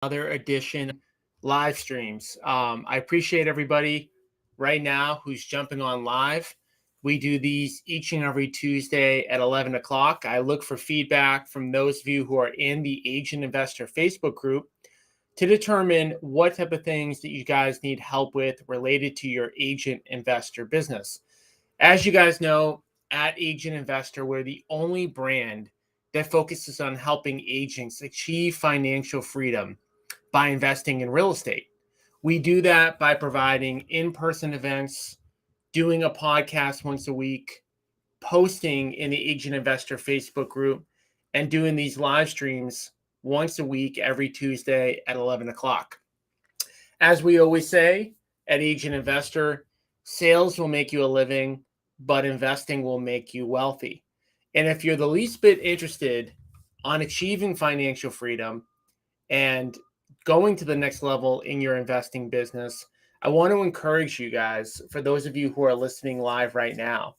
another edition live streams. I appreciate everybody right now who's jumping on live. We do these each and every Tuesday at 11 o'clock. I look for feedback from those of you who are in the Agent Investor Facebook group to determine what type of things that you guys need help with related to your agent investor business. As you guys know, at Agent Investor, we're the only brand that focuses on helping agents achieve financial freedom by investing in real estate. We do that by providing in person events, doing a podcast once a week, posting in the Agent Investor Facebook group, and doing these live streams once a week every Tuesday at 11 o'clock. As we always say at Agent Investor, sales will make you a living, but investing will make you wealthy. And if you're the least bit interested on achieving financial freedom and going to the next level in your investing business, I want to encourage you guys, for those of you who are listening live right now,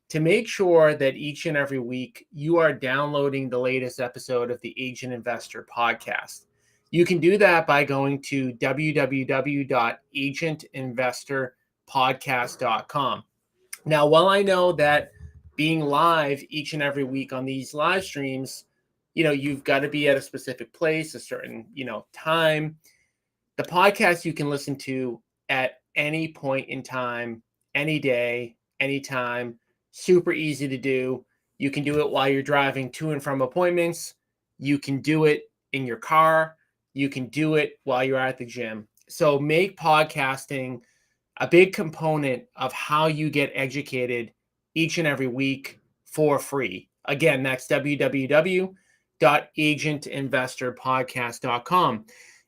to make sure that each and every week you are downloading the latest episode of the Agent Investor podcast. You can do that by going to www.agentinvestorpodcast.com. Now, while I know that being live each and every week on these live streams, you've got to be at a specific place, a certain, time. The podcast you can listen to at any point in time, any day, anytime. Super easy to do. You can do it while you're driving to and from appointments. You can do it in your car. You can do it while you're at the gym. So make podcasting a big component of how you get educated each and every week for free. Again, that's www.agentinvestorpodcast.com.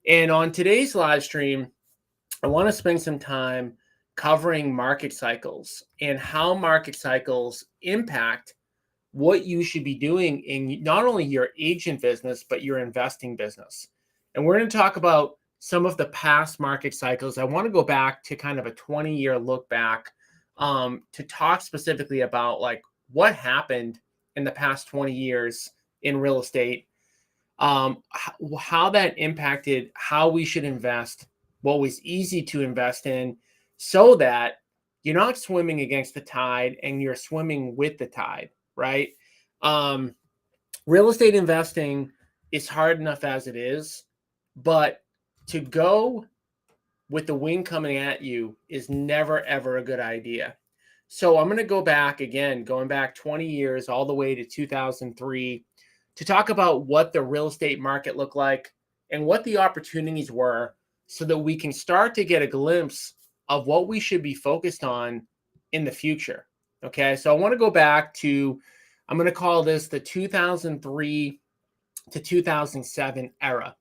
And on today's live stream, I want to spend some time covering market cycles and how market cycles impact what you should be doing in not only your agent business, but your investing business. And we're going to talk about some of the past market cycles. I want to go back to kind of a 20-year look back to talk specifically about like what happened in the past 20 years in real estate, how that impacted how we should invest, what was easy to invest in, so that you're not swimming against the tide and you're swimming with the tide, right? Real estate investing is hard enough as it is, but to go with the wind coming at you is never, ever a good idea. So I'm going to go back again, going back 20 years all the way to 2003 to talk about what the real estate market looked like and what the opportunities were so that we can start to get a glimpse of what we should be focused on in the future. Okay, so I want to go back to, I'm going to call this the 2003 to 2007 era.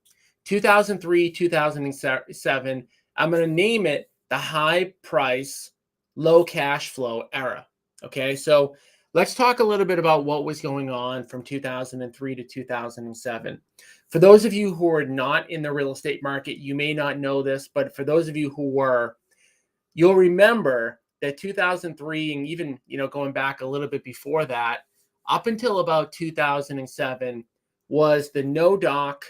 2003, 2007, I'm going to name it the high price, low cash flow era. Okay, so let's talk a little bit about what was going on from 2003 to 2007. For those of you who are not in the real estate market, you may not know this, but for those of you who were, you'll remember that 2003 and even, going back a little bit before that, up until about 2007 was the no doc,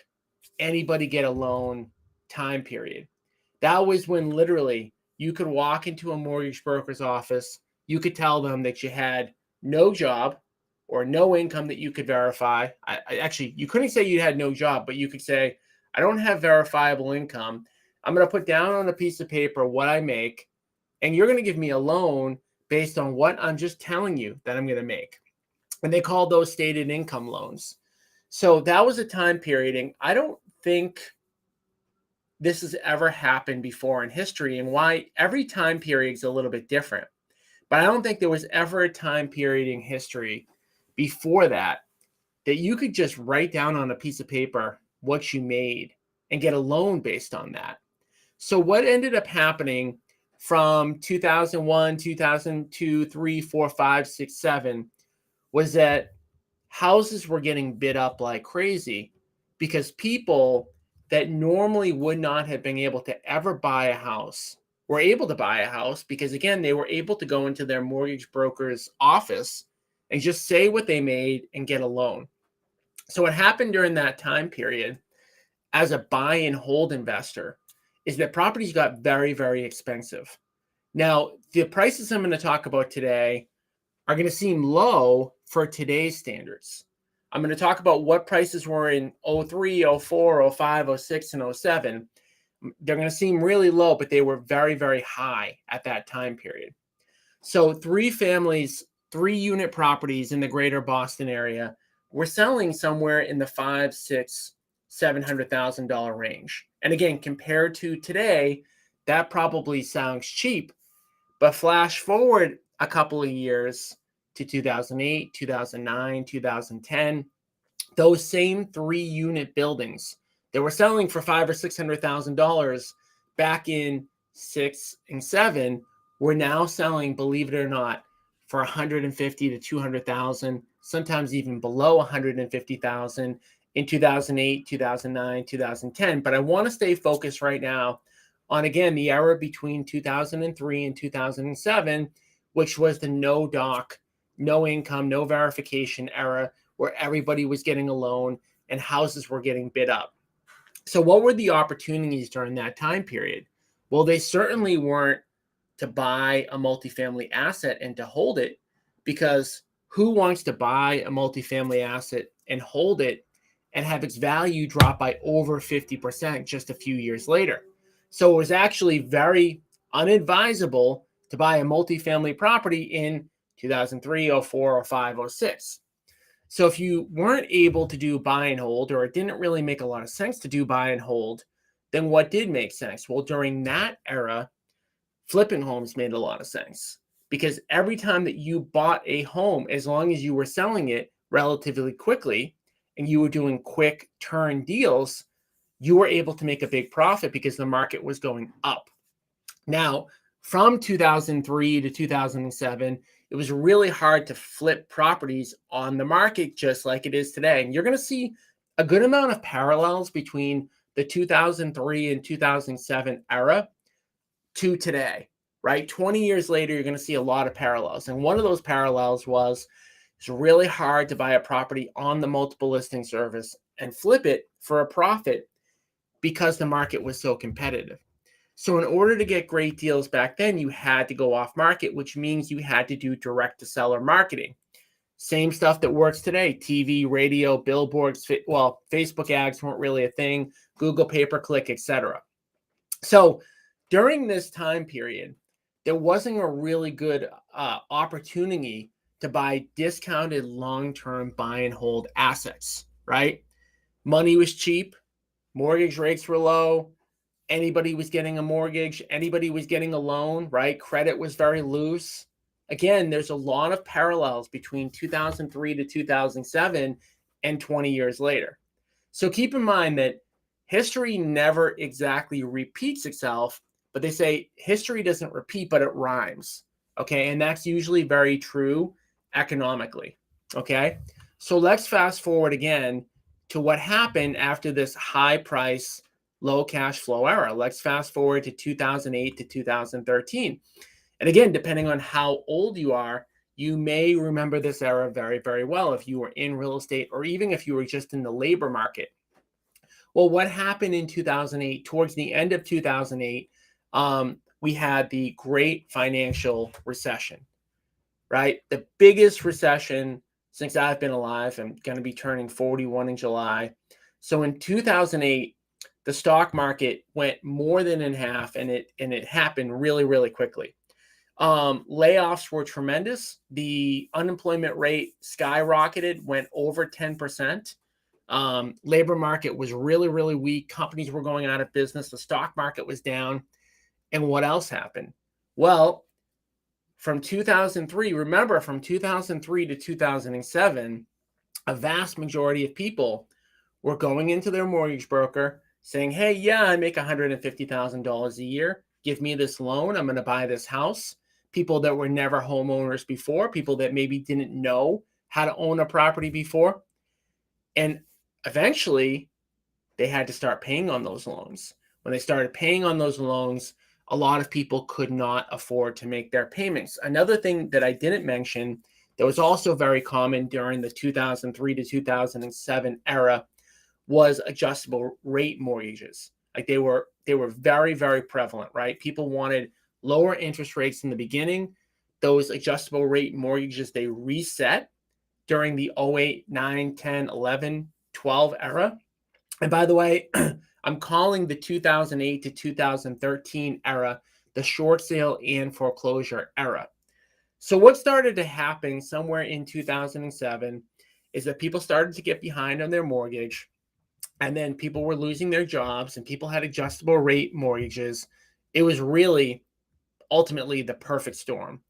anybody get a loan time period. That was when literally you could walk into a mortgage broker's office, you could tell them that you had no job or no income that you could verify. Actually, you couldn't say you had no job, but you could say, I don't have verifiable income. I'm going to put down on a piece of paper what I make, and you're going to give me a loan based on what I'm just telling you that I'm going to make. And they called those stated income loans. So that was a time period, and I don't think this has ever happened before in history, and why every time period is a little bit different. But I don't think there was ever a time period in history before that you could just write down on a piece of paper what you made and get a loan based on that. So what ended up happening from 2001, 2002, 3, 4, 5, 6, 7 was that houses were getting bid up like crazy because people that normally would not have been able to ever buy a house were able to buy a house because, again, they were able to go into their mortgage broker's office and just say what they made and get a loan. So what happened during that time period as a buy and hold investor is that properties got very, very expensive. Now, the prices I'm going to talk about today are going to seem low for today's standards. I'm going to talk about what prices were in 03, 04, 05, 06, and 07. They're going to seem really low, but they were very, very high at that time period. So 3-unit properties in the greater Boston area were selling somewhere in the $500,000, $600,000, $700,000 range. And again, compared to today, that probably sounds cheap, but flash forward a couple of years to 2008, 2009, 2010, those same 3-unit buildings that were selling for $500,000 or $600,000 back in 6 and 7 were now selling, believe it or not, for $150,000 to $200,000, sometimes even below $150,000 in 2008, 2009, 2010. But I want to stay focused right now on, again, the era between 2003 and 2007, which was the no doc, no income, no verification era, where everybody was getting a loan and houses were getting bid up. So what were the opportunities during that time period? Well, they certainly weren't to buy a multifamily asset and to hold it, because who wants to buy a multifamily asset and hold it and have its value drop by over 50% just a few years later? So it was actually very unadvisable to buy a multifamily property in 2003, 04, 05, 06. So if you weren't able to do buy and hold, or it didn't really make a lot of sense to do buy and hold, then what did make sense? Well, during that era, flipping homes made a lot of sense, because every time that you bought a home, as long as you were selling it relatively quickly and you were doing quick turn deals, you were able to make a big profit because the market was going up. Now, from 2003 to 2007, it was really hard to flip properties on the market just like it is today. And you're going to see a good amount of parallels between the 2003 and 2007 era to today, right? 20 years later, you're going to see a lot of parallels. And one of those parallels was it's really hard to buy a property on the multiple listing service and flip it for a profit because the market was so competitive. So in order to get great deals back then, you had to go off market, which means you had to do direct to seller marketing. Same stuff that works today: TV, radio, billboards. Well, Facebook ads weren't really a thing, Google pay-per-click, etc. So during this time period, there wasn't a really good opportunity to buy discounted long-term buy and hold assets, right? Money was cheap, mortgage rates were low, anybody was getting a mortgage, anybody was getting a loan, right? Credit was very loose. Again, there's a lot of parallels between 2003 to 2007 and 20 years later. So keep in mind that history never exactly repeats itself, but they say history doesn't repeat, but it rhymes. Okay. And that's usually very true economically. Okay. So let's fast forward again to what happened after this high price, low cash flow era. Let's fast forward to 2008 to 2013. And again, depending on how old you are, you may remember this era very, very well if you were in real estate, or even if you were just in the labor market. Well, what happened in 2008, towards the end of 2008, we had the great financial recession, right? The biggest recession since I've been alive. I'm going to be turning 41 in July. So in 2008, the stock market went more than in half, and it happened really, really quickly. Layoffs were tremendous. The unemployment rate skyrocketed, went over 10%. Labor market was really, really weak. Companies were going out of business. The stock market was down. And what else happened? Well, from 2003, remember, from 2003 to 2007, a vast majority of people were going into their mortgage broker saying, hey, yeah, I make $150,000 a year. Give me this loan. I'm going to buy this house. People that were never homeowners before, people that maybe didn't know how to own a property before. And eventually, they had to start paying on those loans. When they started paying on those loans, a lot of people could not afford to make their payments. Another thing that I didn't mention that was also very common during the 2003 to 2007 era was adjustable rate mortgages. Like they were very, very prevalent, right? People wanted lower interest rates in the beginning. Those adjustable rate mortgages, they reset during the 08, 9, 10, 11, 12 era. And by the way, I'm calling the 2008 to 2013 era the short sale and foreclosure era. So what started to happen somewhere in 2007 is that people started to get behind on their mortgage, and then people were losing their jobs and people had adjustable rate mortgages. It was really ultimately the perfect storm.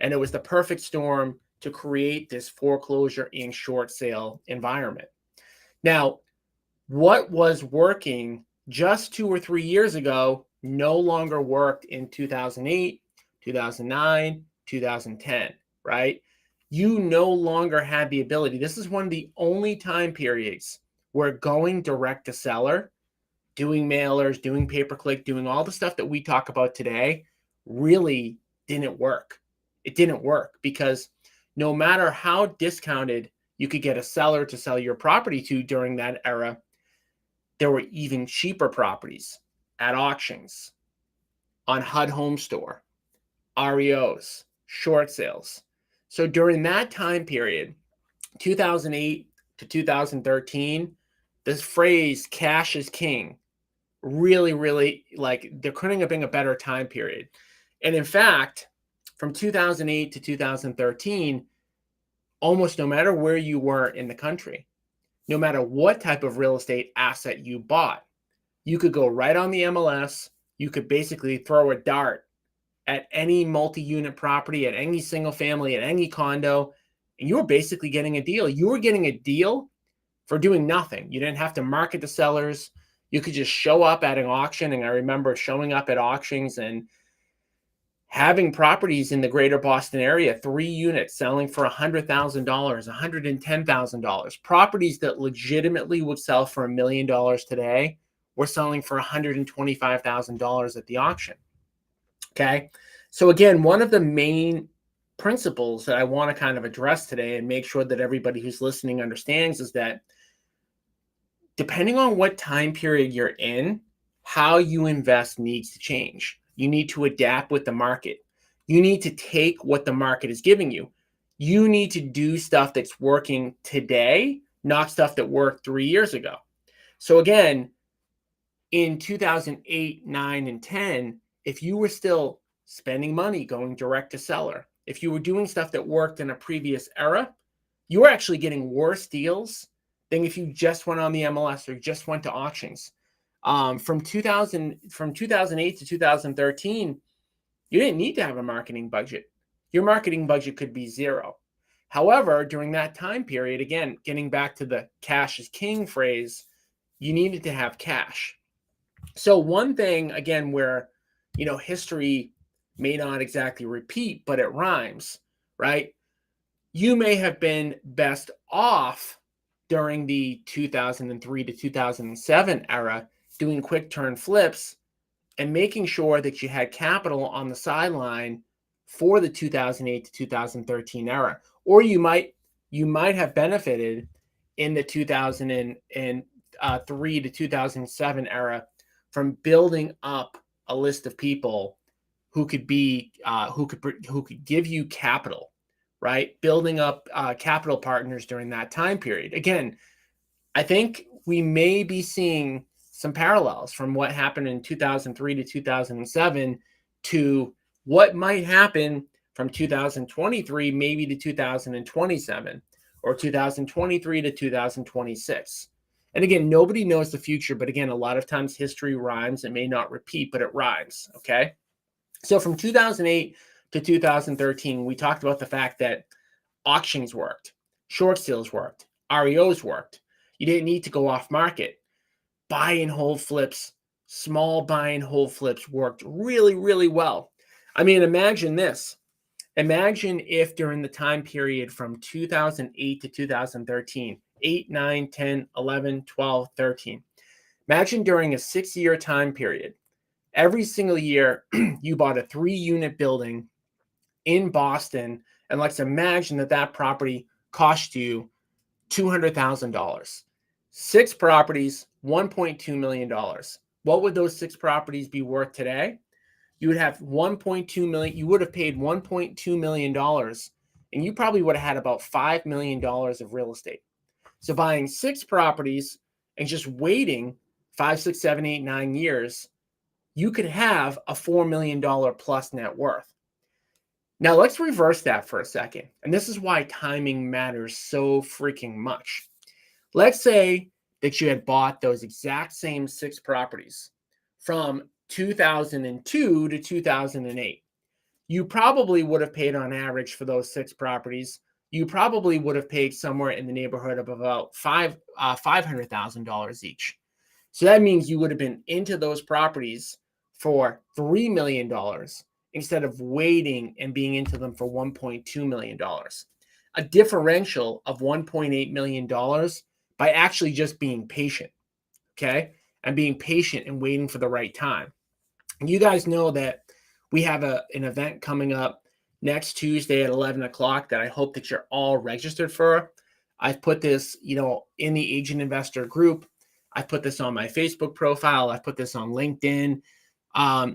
And it was the perfect storm to create this foreclosure and short sale environment. Now, what was working just 2 or 3 years ago no longer worked in 2008, 2009, 2010, right? You no longer had the ability. This is one of the only time periods where going direct to seller, doing mailers, doing pay-per-click, doing all the stuff that we talk about today really didn't work. It didn't work because no matter how discounted you could get a seller to sell your property to during that era, there were even cheaper properties at auctions, on HUD Home Store, REOs, short sales. So during that time period, 2008 to 2013, this phrase cash is king really, like there couldn't have been a better time period. And in fact, from 2008 to 2013, almost no matter where you were in the country, no matter what type of real estate asset you bought, you could go right on the MLS. You could basically throw a dart at any multi-unit property, at any single family, at any condo, and you were basically getting a deal. You were getting a deal for doing nothing. You didn't have to market the sellers. You could just show up at an auction. And I remember showing up at auctions and having properties in the greater Boston area, 3 units selling for $100,000, $110,000. Properties that legitimately would sell for $1 million today were selling for $125,000 at the auction. Okay. So again, one of the main principles that I want to kind of address today and make sure that everybody who's listening understands is that depending on what time period you're in, how you invest needs to change. You need to adapt with the market. You need to take what the market is giving you. You need to do stuff that's working today, not stuff that worked 3 years ago. So again, in 2008, 9, and 10, if you were still spending money going direct to seller, if you were doing stuff that worked in a previous era, you were actually getting worse deals than if you just went on the MLS or just went to auctions. From 2008 to 2013, you didn't need to have a marketing budget. Your marketing budget could be zero. However, during that time period, again, getting back to the cash is king phrase, you needed to have cash. So one thing, again, where, history may not exactly repeat, but it rhymes, right? You may have been best off during the 2003 to 2007 era doing quick turn flips and making sure that you had capital on the sideline for the 2008 to 2013 era. Or you might have benefited in the 2003 to 2007 era from building up a list of people who could give you capital, right? Building up capital partners during that time period. Again, I think we may be seeing some parallels from what happened in 2003 to 2007 to what might happen from 2023 maybe to 2027 or 2023 to 2026. And again, nobody knows the future, but again, a lot of times history rhymes. It may not repeat, but it rhymes, okay? So from 2008 to 2013, we talked about the fact that auctions worked, short sales worked, REOs worked. You didn't need to go off market. Buy and hold flips, small buy and hold flips worked really well. I mean, imagine this. Imagine if during the time period from 2008 to 2013, 8, 9, 10, 11, 12, 13, imagine during a 6-year time period, every single year you bought a 3-unit building in Boston, and let's imagine that property cost you $200,000. 6 properties, $1.2 million. What would those 6 properties be worth today? You would have 1.2 million. You would have paid $1.2 million, and you probably would have had about $5 million of real estate. So buying 6 properties and just waiting 5, 6, 7, 8, 9 years, you could have a $4 million plus net worth. Now let's reverse that for a second. And this is why timing matters so freaking much. Let's say that you had bought those exact same 6 properties from 2002 to 2008. You probably would have paid on average for those 6 properties. You probably would have paid somewhere in the neighborhood of about $500,000 each. So that means you would have been into those properties for $3 million instead of waiting and being into them for $1.2 million. A differential of $1.8 million by actually just being patient, okay? And being patient and waiting for the right time. You guys know that we have an event coming up next Tuesday at 11 o'clock that I hope that you're all registered for. I've put this, in the Agent Investor group. I've put this on my Facebook profile. I've put this on LinkedIn.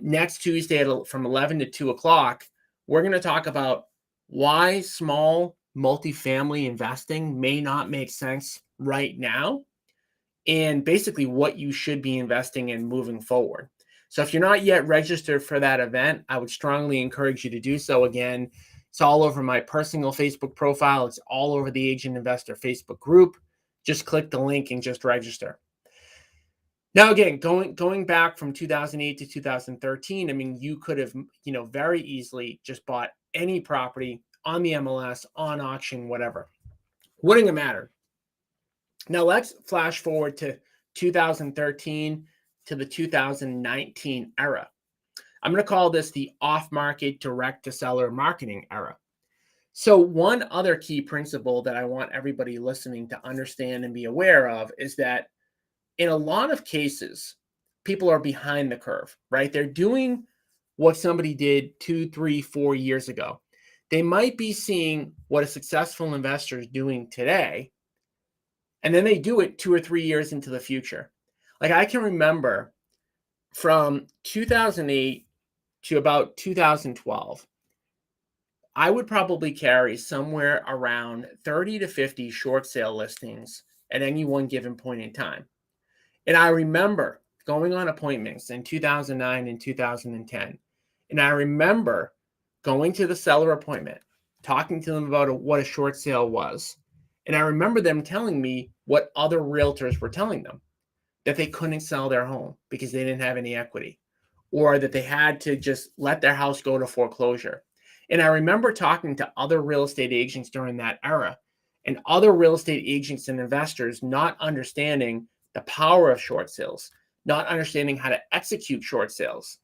Next Tuesday from 11 to 2 o'clock, we're going to talk about why small multifamily investing may not make sense right now, and basically what you should be investing in moving forward. So if you're not yet registered for that event, I would strongly encourage you to do so. Again, it's all over my personal Facebook profile. It's all over the Agent Investor Facebook group. Just click the link and just register. Now, again, going back from 2008 to 2013, I mean, you could have, very easily just bought any property on the MLS, on auction, whatever. Wouldn't have mattered. Now, let's flash forward to 2013 to the 2019 era. I'm going to call this the off-market direct-to-seller marketing era. So one other key principle that I want everybody listening to understand and be aware of is that in a lot of cases, people are behind the curve, right? They're doing what somebody did 2, 3, 4 years ago. They might be seeing what a successful investor is doing today, and then they do it 2 or 3 years into the future. Like I can remember from 2008 to about 2012, I would probably carry somewhere around 30 to 50 short sale listings at any one given point in time. And I remember going on appointments in 2009 and 2010. And I remember going to the seller appointment, talking to them about what a short sale was. And I remember them telling me what other realtors were telling them, that they couldn't sell their home because they didn't have any equity, or that they had to just let their house go to foreclosure. And I remember talking to other real estate agents during that era, and other real estate agents and investors not understanding the power of short sales, not understanding how to execute short sales.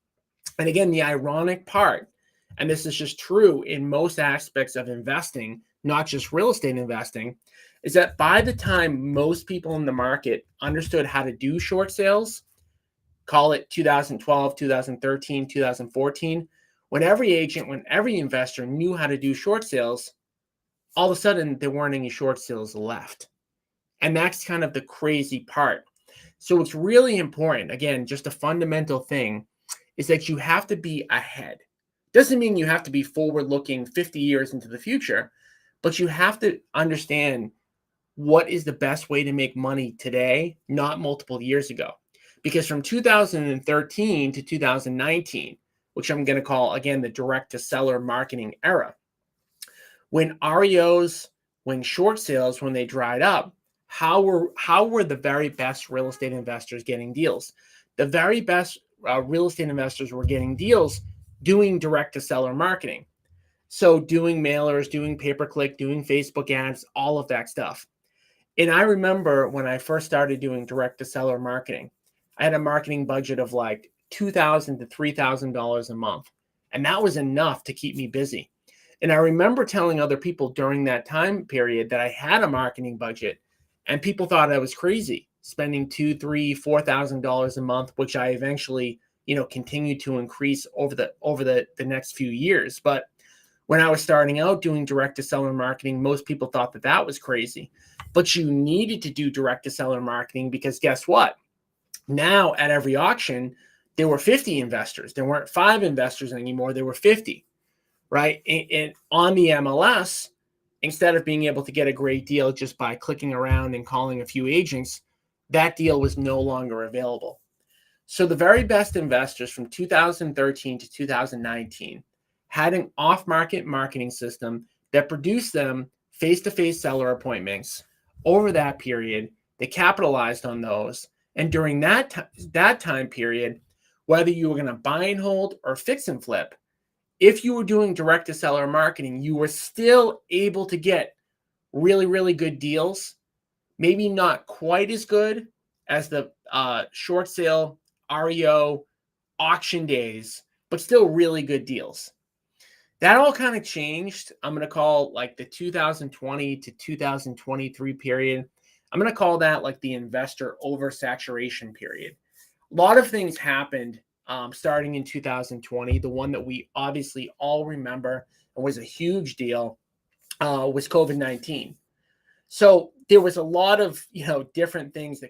And again, the ironic part, and this is just true in most aspects of investing, not just real estate investing, is that by the time most people in the market understood how to do short sales, call it 2012, 2013, 2014, when every agent, when every investor knew how to do short sales, all of a sudden there weren't any short sales left. And that's kind of the crazy part. So it's really important, again, just a fundamental thing is that you have to be ahead. Doesn't mean you have to be forward looking 50 years into the future, but you have to understand what is the best way to make money today, not multiple years ago. Because from 2013 to 2019, which I'm going to call, again, the direct to seller marketing era, when REOs, when short sales, when they dried up, how were the very best real estate investors getting deals? The very best real estate investors were getting deals doing direct to seller marketing. So doing mailers, doing pay-per-click, doing Facebook ads, all of that stuff. And I remember when I first started doing direct to seller marketing, I had a marketing budget of like $2,000 to $3,000 a month. And that was enough to keep me busy. And I remember telling other people during that time period that I had a marketing budget, and people thought I was crazy spending $2,000, $3,000, $4,000 a month, which I eventually, continued to increase over the next few years. But When I was starting out doing direct to seller marketing, most people thought that that was crazy, but you needed to do direct to seller marketing because guess what? Now at every auction, there were 50 investors. There weren't 5 investors anymore. There were 50, right? And on the MLS, instead of being able to get a great deal just by clicking around and calling a few agents, that deal was no longer available. So the very best investors from 2013 to 2019 had an off-market marketing system that produced them face-to-face seller appointments over that period. They capitalized on those. And during that time period, whether you were going to buy and hold or fix and flip, if you were doing direct to seller marketing, you were still able to get really, really good deals. Maybe not quite as good as the short sale, REO, auction days, but still really good deals. That all kind of changed. I'm going to call like the 2020 to 2023 period. I'm going to call that like the investor oversaturation period. A lot of things happened starting in 2020. The one that we obviously all remember and was a huge deal was COVID-19. So there was a lot of, different things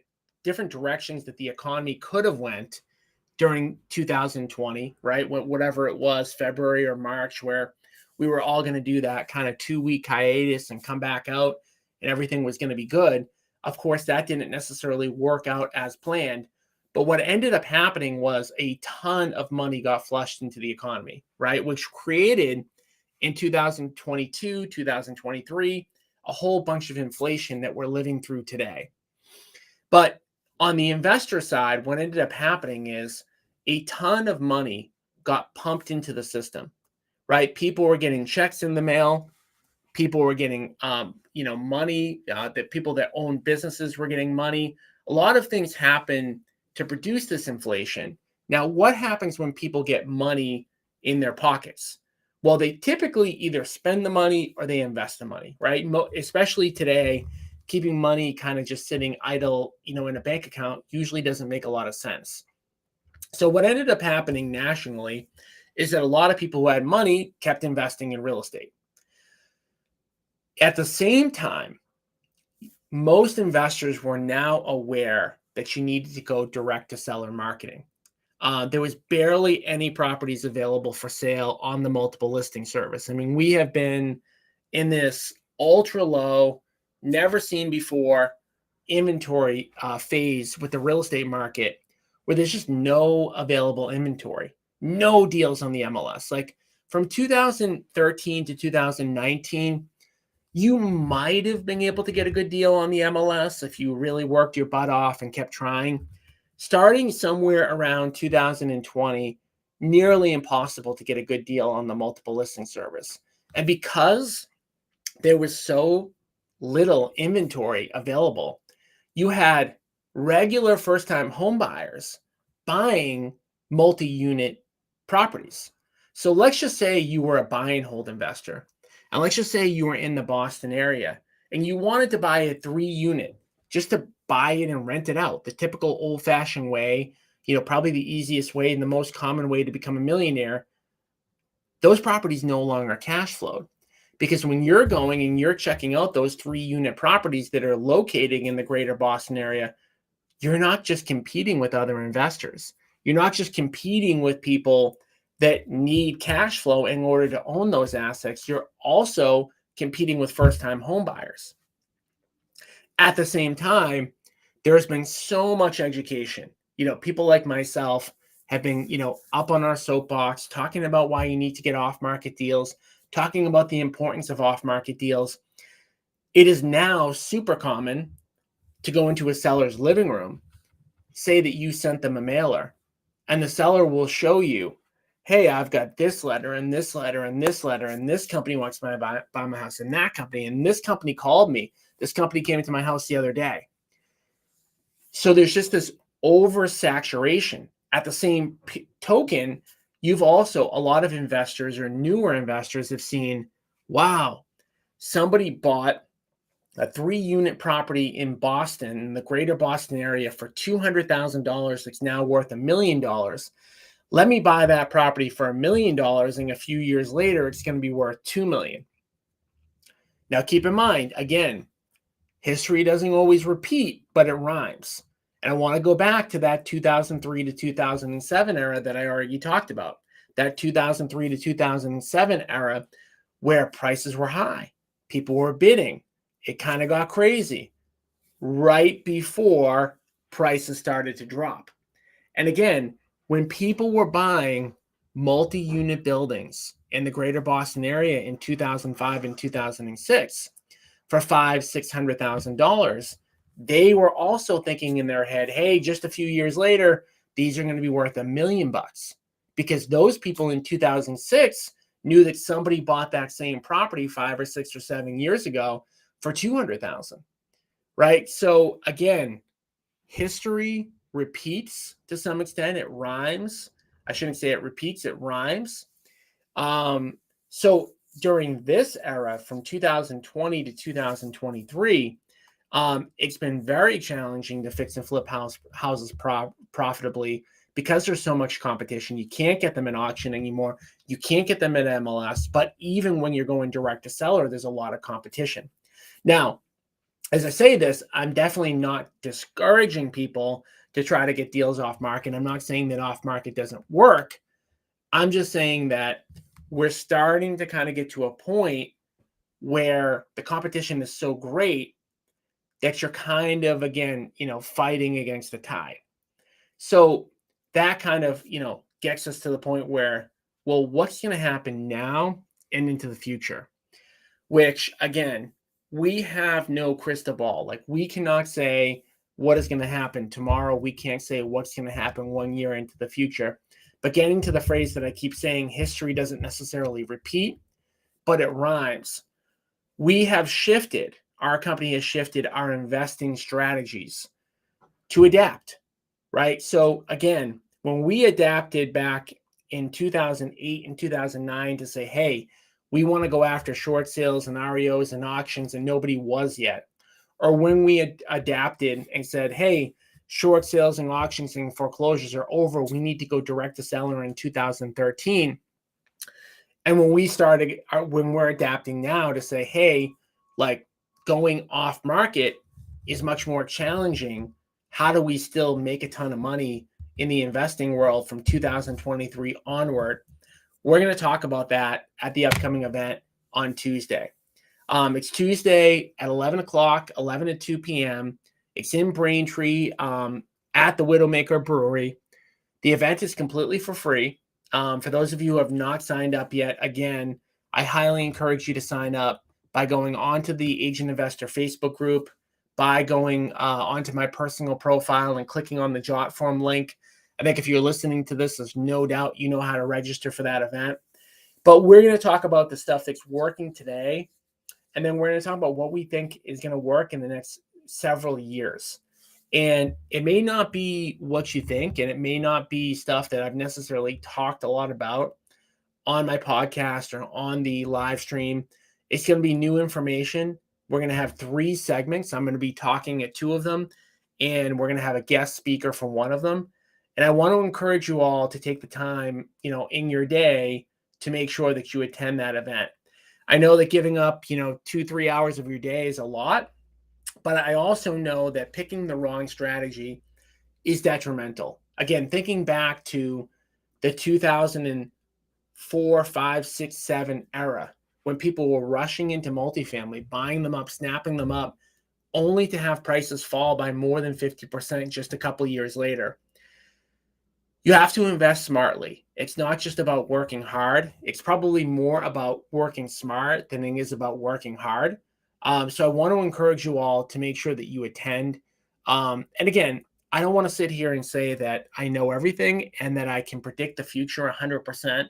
different directions that the economy could have went during 2020, right? Whatever it was, February or March, where we were all going to do that kind of 2-week hiatus and come back out and everything was going to be good. Of course, that didn't necessarily work out as planned. But what ended up happening was a ton of money got flushed into the economy, right? Which created in 2022, 2023, a whole bunch of inflation that we're living through today. But on the investor side, what ended up happening is a ton of money got pumped into the system, right? People were getting checks in the mail. People were getting, money. That people that own businesses were getting money. A lot of things happen to produce this inflation. Now, what happens when people get money in their pockets? Well, they typically either spend the money or they invest the money, right? Especially today, keeping money kind of just sitting idle, in a bank account usually doesn't make a lot of sense. So what ended up happening nationally is that a lot of people who had money kept investing in real estate. At the same time, most investors were now aware that you needed to go direct to seller marketing. There was barely any properties available for sale on the multiple listing service. I mean, we have been in this ultra low, never seen before inventory phase with the real estate market where there's just no available inventory, no deals on the MLS. Like from 2013 to 2019, you might have been able to get a good deal on the MLS if you really worked your butt off and kept trying. Starting somewhere around 2020, nearly impossible to get a good deal on the multiple listing service. And because there was so little inventory available, you had regular first-time home buyers buying multi-unit properties. So let's just say you were a buy and hold investor. And let's just say you were in the Boston area and you wanted to buy a 3-unit just to buy it and rent it out, the typical old-fashioned way, probably the easiest way and the most common way to become a millionaire. Those properties no longer cash flowed. Because when you're going and you're checking out those 3-unit properties that are located in the greater Boston area, you're not just competing with other investors. You're not just competing with people that need cash flow in order to own those assets. You're also competing with first-time home buyers. At the same time, there's been so much education. People like myself have been, up on our soapbox talking about why you need to get off-market deals, talking about the importance of off-market deals. It is now super common to go into a seller's living room, say that you sent them a mailer, and the seller will show you, hey, I've got this letter and this letter and this letter, and this company wants to buy my house, and that company, and this company called me. This company came into my house the other day. So there's just this oversaturation. At the same token, you've also, a lot of investors or newer investors have seen, wow, somebody bought a 3-unit property in Boston, in the greater Boston area for $200,000 that's now worth $1 million. Let me buy that property for $1 million, and a few years later, it's going to be worth $2 million. Now, keep in mind, again, history doesn't always repeat, but it rhymes. And I want to go back to that 2003 to 2007 era that I already talked about. That 2003 to 2007 era where prices were high. People were bidding. It kind of got crazy right before prices started to drop. And again, when people were buying multi-unit buildings in the greater Boston area in 2005 and 2006 for $500,000-$600,000, they were also thinking in their head, hey, just a few years later, these are going to be worth $1 million, because those people in 2006 knew that somebody bought that same property 5 or 6 or 7 years ago for $200,000, right? So again, history repeats to some extent. It rhymes. I shouldn't say it repeats, it rhymes. So during this era from 2020 to 2023, it's been very challenging to fix and flip houses profitably because there's so much competition. You can't get them in auction anymore. You can't get them at MLS. But even when you're going direct to seller, there's a lot of competition. Now, as I say this, I'm definitely not discouraging people to try to get deals off market. I'm not saying that off market doesn't work. I'm just saying that we're starting to kind of get to a point where the competition is so great that you're kind of, again, fighting against the tide. So that kind of, gets us to the point where, well, what's going to happen now and into the future? Which, again, we have no crystal ball. Like, we cannot say what is going to happen tomorrow. We can't say what's going to happen 1 year into the future. But getting to the phrase that I keep saying, history doesn't necessarily repeat, but it rhymes. We have shifted, our company has shifted our investing strategies to adapt, right? So again, when we adapted back in 2008 and 2009 to say, hey, we want to go after short sales and REOs and auctions, and nobody was yet. Or when we adapted and said, hey, short sales and auctions and foreclosures are over, we need to go direct to seller in 2013. And when we're adapting now to say, hey, like, going off market is much more challenging. How do we still make a ton of money in the investing world from 2023 onward? We're going to talk about that at the upcoming event on Tuesday. It's Tuesday at 11 o'clock, 11 to 2 p.m. It's in Braintree at the Widowmaker Brewery. The event is completely for free. For those of you who have not signed up yet, again, I highly encourage you to sign up by going onto the Agent Investor Facebook group, by going onto my personal profile and clicking on the Jotform link. I think if you're listening to this, there's no doubt you know how to register for that event. But we're going to talk about the stuff that's working today, and then we're going to talk about what we think is going to work in the next several years. And it may not be what you think, and it may not be stuff that I've necessarily talked a lot about on my podcast or on the live stream. It's going to be new information. We're going to have 3 segments. I'm going to be talking at 2 of them, and we're going to have a guest speaker for 1 of them. And I want to encourage you all to take the time, in your day to make sure that you attend that event. I know that giving up, 2-3 hours of your day is a lot, but I also know that picking the wrong strategy is detrimental. Again, thinking back to the 2004, 5, 6, 7 era, when people were rushing into multifamily, buying them up, snapping them up, only to have prices fall by more than 50% just a couple years later. You have to invest smartly. It's not just about working hard. It's probably more about working smart than it is about working hard. So I want to encourage you all to make sure that you attend. And again, I don't want to sit here and say that I know everything and that I can predict the future 100%.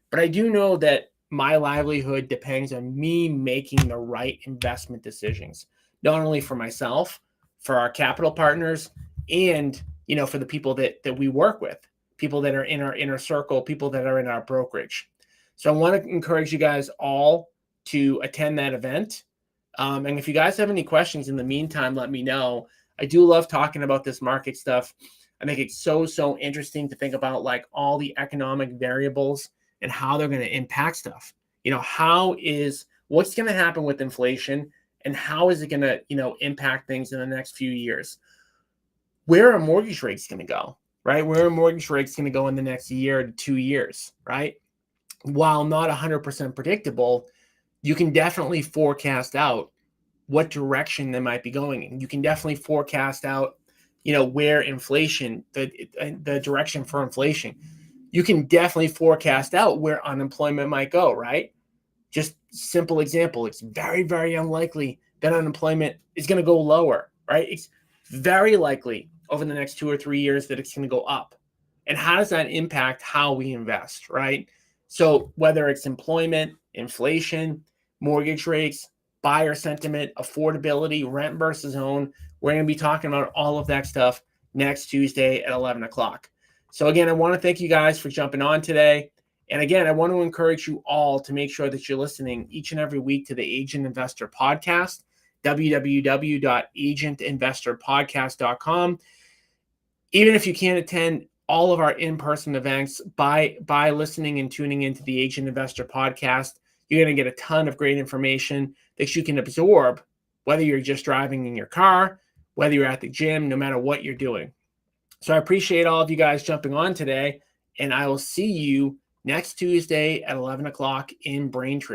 But I do know that my livelihood depends on me making the right investment decisions, not only for myself, for our capital partners, and for the people that we work with, people that are in our inner circle, people that are in our brokerage. So I want to encourage you guys all to attend that event. And if you guys have any questions in the meantime, let me know. I do love talking about this market stuff. I think it's so interesting to think about like all the economic variables and how they're going to impact stuff. What's going to happen with inflation and how is it going to, impact things in the next few years? Where are mortgage rates going to go, right? Where are mortgage rates going to go in the next year to 2 years, right? While not 100% predictable, you can definitely forecast out what direction they might be going in. You can definitely forecast out, where inflation, the direction for inflation. You can definitely forecast out where unemployment might go, right? Just simple example, it's very, very unlikely that unemployment is going to go lower, right? It's very likely over the next 2 or 3 years that it's going to go up. And how does that impact how we invest, right? So whether it's employment, inflation, mortgage rates, buyer sentiment, affordability, rent versus own, we're going to be talking about all of that stuff next Tuesday at 11 o'clock. So again, I want to thank you guys for jumping on today. And again, I want to encourage you all to make sure that you're listening each and every week to the Agent Investor Podcast, www.agentinvestorpodcast.com. Even if you can't attend all of our in-person events, by listening and tuning into the Agent Investor Podcast, you're going to get a ton of great information that you can absorb, whether you're just driving in your car, whether you're at the gym, no matter what you're doing. So I appreciate all of you guys jumping on today, and I will see you next Tuesday at 11 o'clock in Braintree.